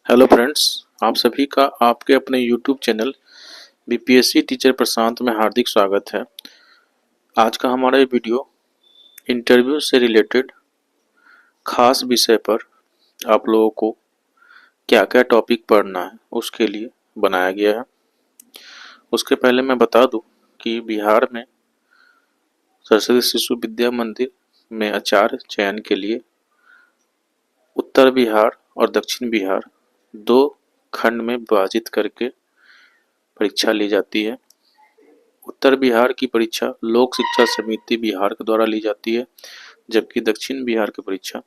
Hello friends, आप सभी का आपके अपने यूट्यूब चैनल बीपीएससी टीचर प्रशांत में हार्दिक स्वागत है। आज का हमारा ये वीडियो इंटरव्यू से रिलेटेड खास विषय पर आप लोगों को क्या क्या टॉपिक पढ़ना है उसके लिए बनाया गया है। उसके पहले मैं बता दूं कि बिहार में सरस्वती शिशु विद्या मंदिर में आचार्य चयन के लिए उत्तर बिहार और दक्षिण बिहार दो खंड में विभाजित करके परीक्षा ली जाती है। उत्तर बिहार की परीक्षा लोक शिक्षा समिति बिहार के द्वारा ली जाती है, जबकि दक्षिण बिहार की परीक्षा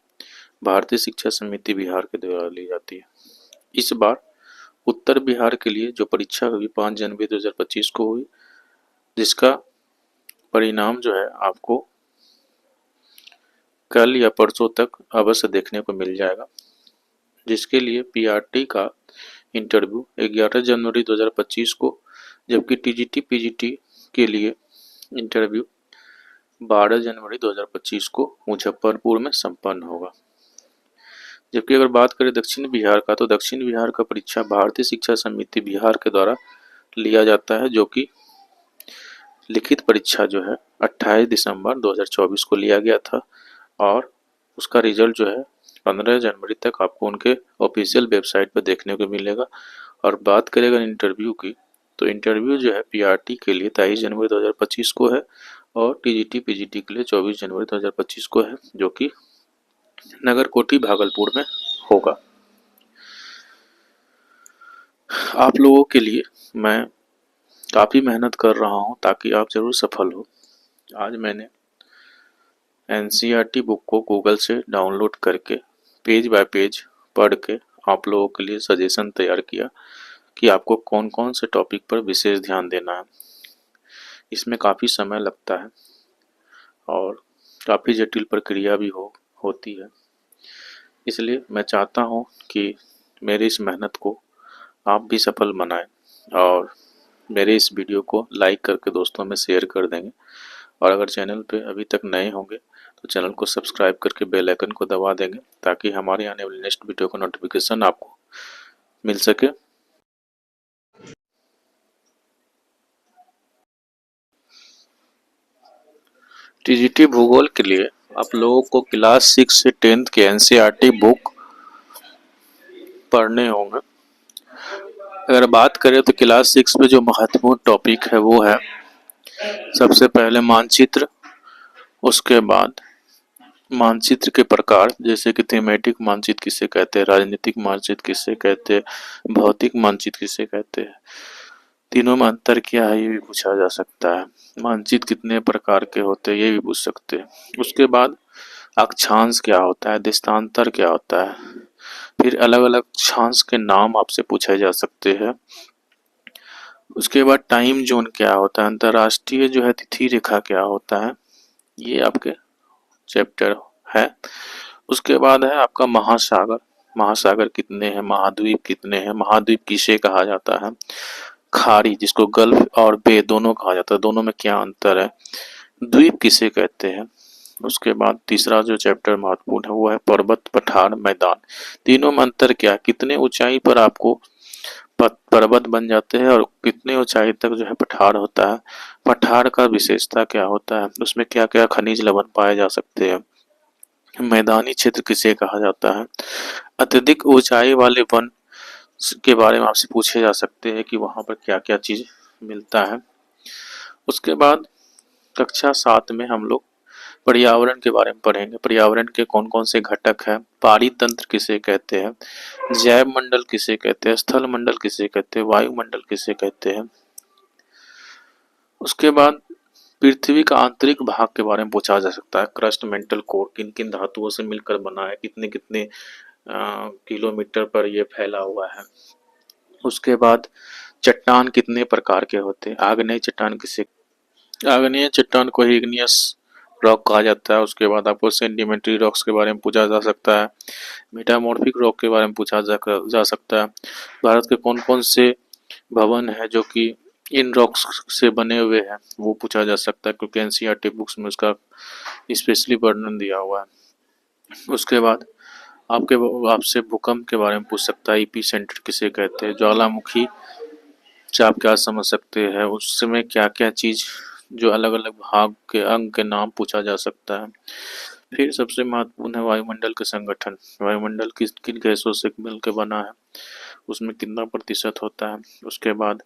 भारतीय शिक्षा समिति बिहार के द्वारा ली जाती है। इस बार उत्तर बिहार के लिए जो परीक्षा हुई 5 जनवरी 2025 को हुई, जिसका परिणाम जो है आपको कल या परसों तक अवश्य देखने को मिल जाएगा, जिसके लिए पीआरटी का इंटरव्यू 11 जनवरी 2025 को, जबकि टीजीटी पीजीटी के लिए इंटरव्यू 12 जनवरी 2025 को मुजफ्फरपुर में संपन्न होगा। जबकि अगर बात करें दक्षिण बिहार का, तो दक्षिण बिहार का परीक्षा भारतीय शिक्षा समिति बिहार के द्वारा लिया जाता है, जो कि लिखित परीक्षा जो है 28 दिसंबर 2024 को लिया गया था और उसका रिजल्ट जो है 15 जनवरी तक आपको उनके ऑफिशियल वेबसाइट पर देखने को मिलेगा। और बात करेगा इंटरव्यू की, तो इंटरव्यू जो है पीआरटी के लिए 23 जनवरी 2025 को है और टीजीटी पीजीटी के लिए 24 जनवरी 2025 को है, जो कि नगर कोठी भागलपुर में होगा। आप लोगों के लिए मैं काफ़ी मेहनत कर रहा हूं ताकि आप ज़रूर सफल हो। आज मैंने एनसीईआरटी बुक को गूगल से डाउनलोड करके पेज बाय पेज पढ़ के आप लोगों के लिए सजेशन तैयार किया कि आपको कौन कौन से टॉपिक पर विशेष ध्यान देना है। इसमें काफ़ी समय लगता है और काफ़ी जटिल प्रक्रिया भी होती है, इसलिए मैं चाहता हूं कि मेरी इस मेहनत को आप भी सफल बनाएं और मेरे इस वीडियो को लाइक करके दोस्तों में शेयर कर देंगे। और अगर चैनल पे अभी तक नए होंगे तो चैनल को सब्सक्राइब करके बेल आइकन को दबा देंगे, ताकि हमारे आने वाली नेक्स्ट वीडियो का नोटिफिकेशन आपको मिल सके। टीजीटी भूगोल के लिए आप लोगों को क्लास 6 से 10th के एनसीईआरटी बुक पढ़ने होंगे। अगर बात करें तो क्लास 6 में जो महत्वपूर्ण टॉपिक है वो है सबसे पहले मानचित्र, उसके बाद मानचित्र के प्रकार, जैसे कि थीमेटिक मानचित्र किसे कहते हैं, राजनीतिक मानचित्र किसे कहते हैं, भौतिक मानचित्र किसे कहते हैं, तीनों में अंतर क्या है ये भी पूछा जा सकता है, मानचित्र कितने प्रकार के होते हैं ये भी पूछ सकते हैं। उसके बाद अक्षांश क्या होता है, देशांतर क्या होता है, फिर अलग अलग अक्षांश के नाम आपसे पूछे जा सकते हैं। उसके बाद टाइम जोन क्या होता है, अंतर्राष्ट्रीय जो है तिथि रेखा क्या होता है, ये आपके चैप्टर है। उसके बाद है आपका महासागर, महासागर कितने हैं, महाद्वीप कितने हैं, महाद्वीप किसे कहा जाता है, खाड़ी जिसको गल्फ और बे दोनों कहा जाता है, दोनों में क्या अंतर है, द्वीप किसे कहते हैं। उसके बाद तीसरा जो चैप्टर महत्वपूर्ण है वो है पर्वत पठार मैदान, तीनों में अंतर क्या, कितने ऊंचाई पर आपको पर्वत बन जाते हैं और कितने ऊंचाई तक जो है पठार होता है, पठार का विशेषता क्या होता है, उसमें क्या क्या खनिज लवण पाए जा सकते हैं, मैदानी क्षेत्र किसे कहा जाता है, अत्यधिक ऊंचाई वाले वन के बारे में आपसे पूछे जा सकते हैं कि वहां पर क्या क्या चीज मिलता है। उसके बाद कक्षा 7 में हम लोग पर्यावरण के बारे में पढ़ेंगे, पर्यावरण के कौन कौन से घटक हैं, पारितंत्र किसे कहते हैं, जैव मंडल किसे कहते हैं, स्थल मंडल किसे कहते हैं, वायुमंडल किसे कहते हैं। उसके बाद पृथ्वी का आंतरिक भाग के बारे में पूछा जा सकता है, क्रस्ट मेंटल कोर किन किन धातुओं से मिलकर बना है, कितने कितने किलोमीटर पर यह फैला हुआ है। उसके बाद चट्टान कितने प्रकार के होते हैं, आग्नेय चट्टान किसे, आग्नेय चट्टान को इग्नियस रॉक कहा जाता है। उसके बाद आपको सेडिमेंट्री रॉक्स के बारे में पूछा जा सकता है, मेटामॉर्फिक रॉक के बारे में पूछा जा सकता है, भारत के कौन कौन से भवन है जो कि इन रॉक्स से बने हुए हैं वो पूछा जा सकता है, क्योंकि एनसीईआरटी बुक्स में उसका स्पेशली वर्णन दिया हुआ है। उसके बाद आपसे भूकंप के बारे में पूछ सकता है, ईपी सेंटर किसे कहते हैं, ज्वालामुखी से आप क्या समझ सकते हैं, उसमें क्या क्या चीज जो अलग अलग भाग के अंग के नाम पूछा जा सकता है। फिर सबसे महत्वपूर्ण है वायुमंडल के संगठन, वायुमंडल किन किन गैसों से मिलकर बना है, उसमें कितना प्रतिशत होता है। उसके बाद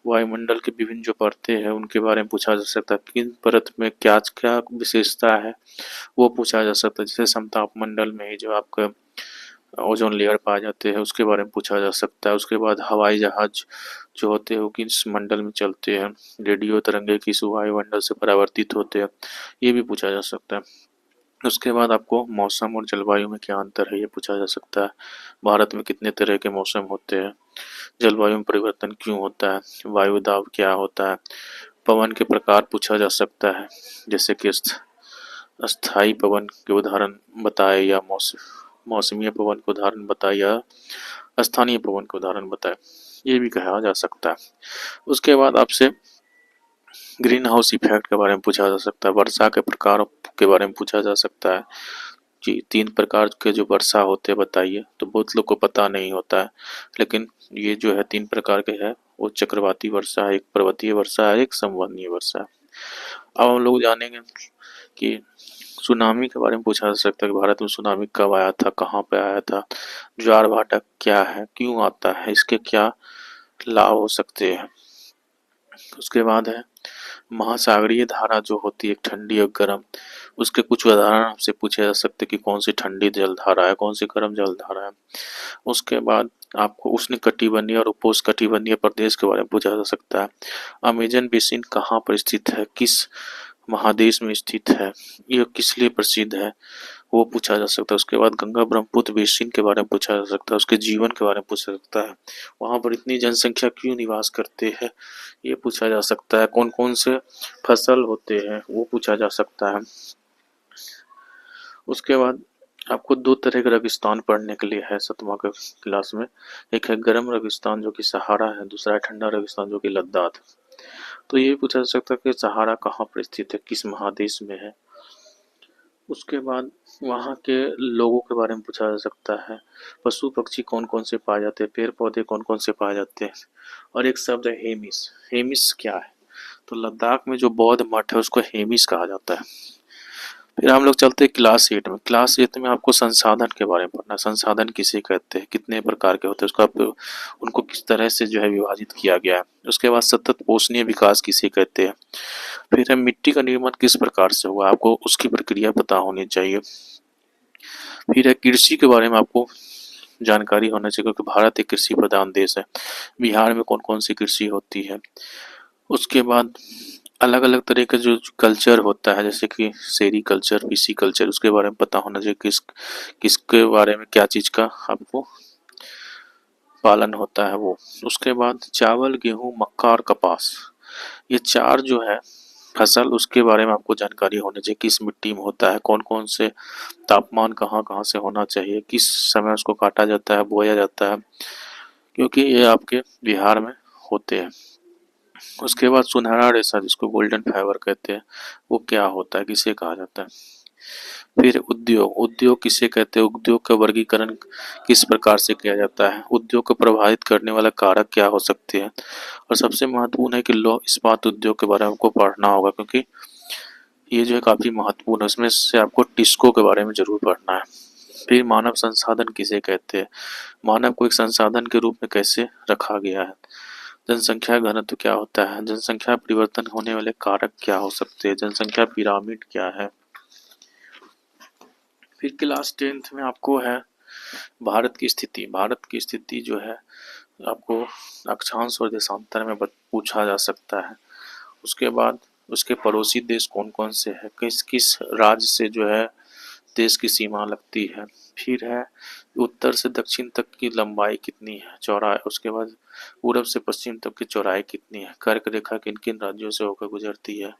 वायुमंडल की विभिन्न जो परतें हैं उनके बारे में पूछा जा सकता है, किन परत में क्या क्या विशेषता है वो पूछा जा सकता है। जैसे समताप मंडल में ही जो आपका ओजोन लेयर पाए जाते हैं उसके बारे में पूछा जा सकता है। उसके बाद हवाई जहाज जो होते हैं वो किस मंडल में चलते हैं, रेडियो तरंगे किस वायुमंडल से परावर्तित होते हैं, ये भी पूछा जा सकता है। उसके बाद आपको मौसम और जलवायु में क्या अंतर है ये पूछा जा सकता है। भारत में कितने तरह के मौसम होते हैं, जलवायु में परिवर्तन क्यों होता है, वायु दाब क्या होता है, पवन के प्रकार पूछा जा सकता है, जैसे कि अस्थायी पवन के उदाहरण बताए या मौसमीय पवन के उदाहरण बताए या स्थानीय पवन के उदाहरण बताए, ये भी कहा जा सकता है। उसके बाद आपसे ग्रीन हाउस इफेक्ट के बारे में पूछा जा सकता है, वर्षा के प्रकार के बारे में पूछा जा सकता है कि 3 प्रकार के जो वर्षा होते हैं बताइए, तो बहुत लोग को पता नहीं होता है, लेकिन ये जो है 3 प्रकार के है, वो चक्रवाती वर्षा है, एक पर्वतीय वर्षा है, एक संवहनीय वर्षा है। अब हम लोग जानेंगे कि सुनामी के बारे में पूछा जा सकता है कि भारत में सुनामी कब आया था, कहाँ पे आया था, ज्वार भाटा क्या है, क्यों आता है, इसके क्या लाभ हो सकते हैं। उसके बाद है महासागरीय धारा जो होती है ठंडी और गर्म, उसके कुछ उदाहरण आपसे पूछे जा सकते हैं कि कौन सी ठंडी जल धारा है, कौन सी गर्म जल धारा है। उसके बाद आपको उष्णकटिबंधीय और उपोष्णकटिबंधीय प्रदेश के बारे में पूछा जा सकता है। अमेजन बेसिन कहाँ पर स्थित है, किस महादेश में स्थित है, यह किस लिए प्रसिद्ध है, वो पूछा जा सकता है। उसके बाद गंगा ब्रह्मपुत्र बेसिन के बारे में पूछा जा सकता है, उसके जीवन के बारे में पूछा जा सकता है, वहाँ पर इतनी जनसंख्या क्यों निवास करते हैं, ये पूछा जा सकता है। कौन कौन से फसल होते हैं वो पूछा जा सकता है। उसके बाद आपको 2 तरह के रेगिस्तान पढ़ने के लिए है 7वां के क्लास में, एक है गर्म रेगिस्तान जो कि सहारा है, दूसरा है ठंडा रेगिस्तान जो कि लद्दाख। तो ये पूछा जा सकता है कि सहारा कहाँ पर स्थित है, किस महादेश में है। उसके बाद वहाँ के लोगों के बारे में पूछा जा सकता है, पशु पक्षी कौन कौन से पाए जाते हैं, पेड़ पौधे कौन कौन से पाए जाते हैं। और एक शब्द है हेमिस, हेमिस क्या है, तो लद्दाख में जो बौद्ध मठ है उसको हेमिस कहा जाता है। फिर हम लोग चलते हैं क्लास 8 में। क्लास 8 में आपको संसाधन के बारे में पढ़ना है, संसाधन किसे कहते हैं, कितने प्रकार के होते हैं, उसका उनको किस तरह से जो है विभाजित किया गया है। उसके बाद सतत पोषणीय विकास किसे कहते हैं। फिर है मिट्टी का निर्माण किस प्रकार से हुआ, आपको उसकी प्रक्रिया पता होनी चाहिए। फिर है कृषि के बारे में आपको जानकारी होना चाहिए क्योंकि भारत एक कृषि प्रधान देश है, बिहार में कौन कौन सी कृषि होती है। उसके बाद अलग अलग तरह का जो कल्चर होता है जैसे कि सेरी कल्चर, पीसी कल्चर, उसके बारे में पता होना चाहिए किसके बारे में क्या चीज़ का आपको पालन होता है वो। उसके बाद चावल, गेहूँ, मक्का और कपास, ये 4 जो है फसल, उसके बारे में आपको जानकारी होनी चाहिए, किस मिट्टी में होता है, कौन कौन से तापमान कहाँ कहाँ से होना चाहिए, किस समय उसको काटा जाता है, बोया जाता है, क्योंकि ये आपके बिहार में होते हैं। उसके बाद सुनहरा रेशा जिसको गोल्डन फाइबर कहते हैं, वो क्या होता है, किसे कहा जाता है। फिर उद्योग, उद्योग किसे कहते हैं, उद्योग का वर्गीकरण किस प्रकार से किया जाता है, उद्योग को प्रभावित करने वाला कारक क्या हो सकते हैं। और सबसे महत्वपूर्ण है कि लौह इस्पात उद्योग के बारे में आपको पढ़ना होगा क्योंकि ये जो है काफ़ी महत्वपूर्ण है, उसमें से आपको टिस्को के बारे में ज़रूर पढ़ना है। फिर मानव संसाधन किसे कहते हैं, मानव को एक संसाधन के रूप में कैसे रखा गया है। जनसंख्या घनत्व क्या होता है, जनसंख्या परिवर्तन होने वाले कारक क्या हो सकते हैं, जनसंख्या पिरामिड क्या है। फिर क्लास 10th में आपको है भारत की स्थिति, भारत की स्थिति जो है आपको अक्षांश और देशांतर में पूछा जा सकता है। उसके बाद उसके पड़ोसी देश कौन कौन से हैं, किस किस राज्य से जो है देश की सीमा लगती है। फिर है उत्तर से दक्षिण तक की लंबाई कितनी है, चौड़ाई, उसके बाद पूरब से पश्चिम तक की चौड़ाई कितनी है, कर्क रेखा किन किन राज्यों से होकर गुजरती है,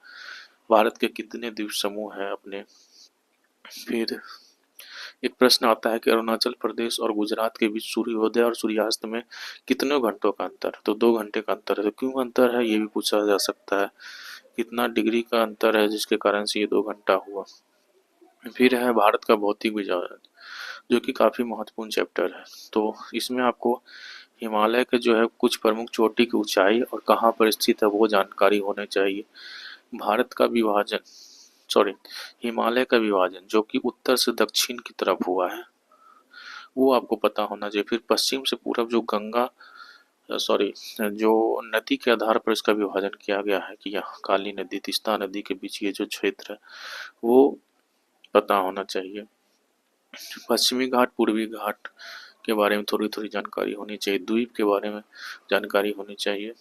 भारत के कितने द्वीप समूह हैं अपने। फिर एक प्रश्न आता है कि अरुणाचल प्रदेश और गुजरात के बीच सूर्योदय और सूर्यास्त में कितने घंटों का अंतर, तो 2 घंटे का अंतर है, तो क्यों अंतर है ये भी पूछा जा सकता है, कितना डिग्री का अंतर है जिसके कारण से ये 2 घंटा हुआ। फिर है भारत का भौतिक विभाजन, जो कि काफ़ी महत्वपूर्ण चैप्टर है। तो इसमें आपको हिमालय के जो है कुछ प्रमुख चोटी की ऊंचाई और कहाँ पर स्थित है वो जानकारी होनी चाहिए। भारत का विभाजन, सॉरी, हिमालय का विभाजन जो कि उत्तर से दक्षिण की तरफ हुआ है वो आपको पता होना चाहिए। फिर पश्चिम से पूरब जो गंगा, सॉरी, जो नदी के आधार पर इसका विभाजन किया गया है कि यहाँ काली नदी तीस्ता नदी के बीच ये जो क्षेत्र है वो पता होना चाहिए। पश्चिमी घाट पूर्वी घाट के बारे में थोड़ी थोड़ी जानकारी होनी चाहिए। द्वीप के बारे में जानकारी होनी चाहिए।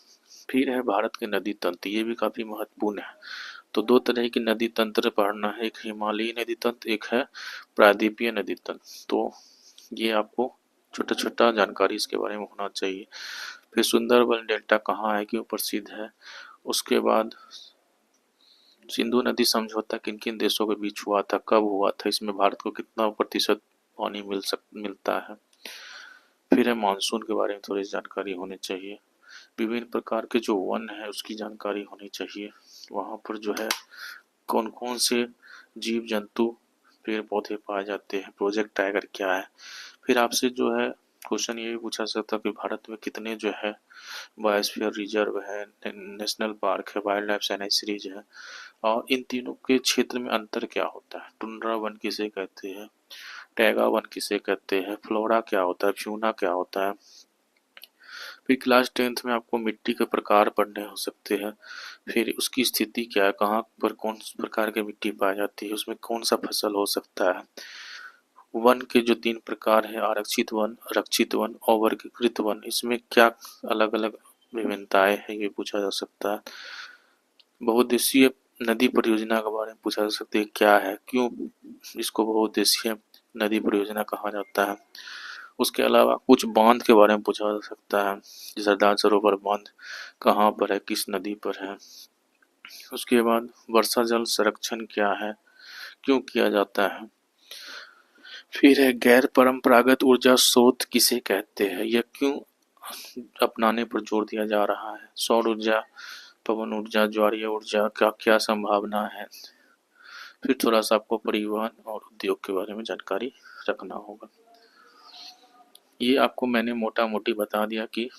फिर है भारत के नदी तंत्र, ये भी काफ़ी महत्वपूर्ण है। तो दो तरह की नदी तंत्र पढ़ना है, एक हिमालयी नदी तंत्र, एक है प्रायद्वीपीय नदी तंत्र। तो ये आपको छोटा छोटा जानकारी इसके बारे में होना चाहिए। फिर सुंदरबन डेल्टा कहाँ है, क्यों प्रसिद्ध है। उसके बाद सिंधु नदी समझौता किन किन देशों के बीच हुआ था, कब हुआ था, इसमें भारत को कितना प्रतिशत पानी मिलता है। फिर है मानसून के बारे में थोड़ी जानकारी होनी चाहिए। विभिन्न प्रकार के जो वन है उसकी जानकारी होनी चाहिए। वहाँ पर जो है कौन कौन से जीव जंतु पेड़ पौधे पाए जाते हैं, प्रोजेक्ट टाइगर क्या है। फिर आपसे जो है क्वेश्चन ये भी पूछा सकता है कि भारत में कितने जो है बायोस्फीयर रिजर्व है, नेशनल पार्क है, वाइल्ड लाइफ सैंक्चुरीज है, और इन तीनों के क्षेत्र में अंतर क्या होता है। टुंड्रा वन किसे कहते हैं, टैगा वन किसे कहते हैं, फ्लोरा क्या होता है, फ्यूना क्या होता है। फिर क्लास 10th में आपको मिट्टी के प्रकार पढ़ने हो सकते हैं। फिर उसकी स्थिति क्या है, कहाँ पर कौन प्रकार की मिट्टी पाई जाती है, उसमें कौन सा फसल हो सकता है। वन के जो 3 प्रकार हैं, आरक्षित वन, रक्षित वन और वर्गीकृत वन, इसमें क्या अलग अलग विभिन्नताएं हैं ये पूछा जा सकता है। बहुउद्देशीय नदी परियोजना के बारे में पूछा जा सकता है, क्या है, क्यों इसको बहुउद्देशीय नदी परियोजना कहा जाता है। उसके अलावा कुछ बांध के बारे में पूछा जा सकता है, सरदार सरोवर बांध कहाँ पर है, किस नदी पर है। उसके बाद वर्षा जल संरक्षण क्या है, क्यों किया जाता है। फिर है गैर परंपरागत ऊर्जा स्रोत किसे कहते हैं, यह क्यों अपनाने पर जोर दिया जा रहा है। सौर ऊर्जा, पवन ऊर्जा, ज्वारीय ऊर्जा का क्या संभावना है। फिर थोड़ा सा आपको परिवहन और उद्योग के बारे में जानकारी रखना होगा। ये आपको मैंने मोटा मोटी बता दिया कि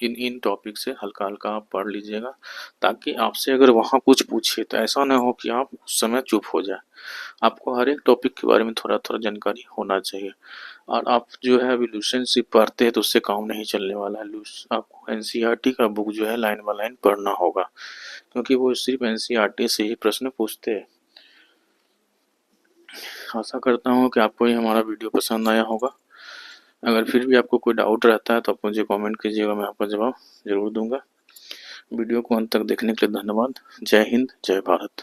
इन टॉपिक से हल्का हल्का आप पढ़ लीजिएगा, ताकि आपसे अगर वहाँ कुछ पूछे तो ऐसा ना हो कि आप उस समय चुप हो जाए। आपको हर एक टॉपिक के बारे में थोड़ा थोड़ा जानकारी होना चाहिए। और आप जो है अभी लुसेंटशिप पढ़ते हैं तो उससे काम नहीं चलने वाला है। आपको एनसीईआरटी का बुक जो है लाइन बाय लाइन पढ़ना होगा, क्योंकि वो सिर्फ एनसीईआरटी से ही प्रश्न पूछते हैं। आशा करता हूँ कि आपको ये हमारा वीडियो पसंद आया होगा। अगर फिर भी आपको कोई डाउट रहता है तो आप मुझे कमेंट कीजिएगा, मैं आपका जवाब ज़रूर दूंगा। वीडियो को अंत तक देखने के लिए धन्यवाद। जय हिंद, जय भारत।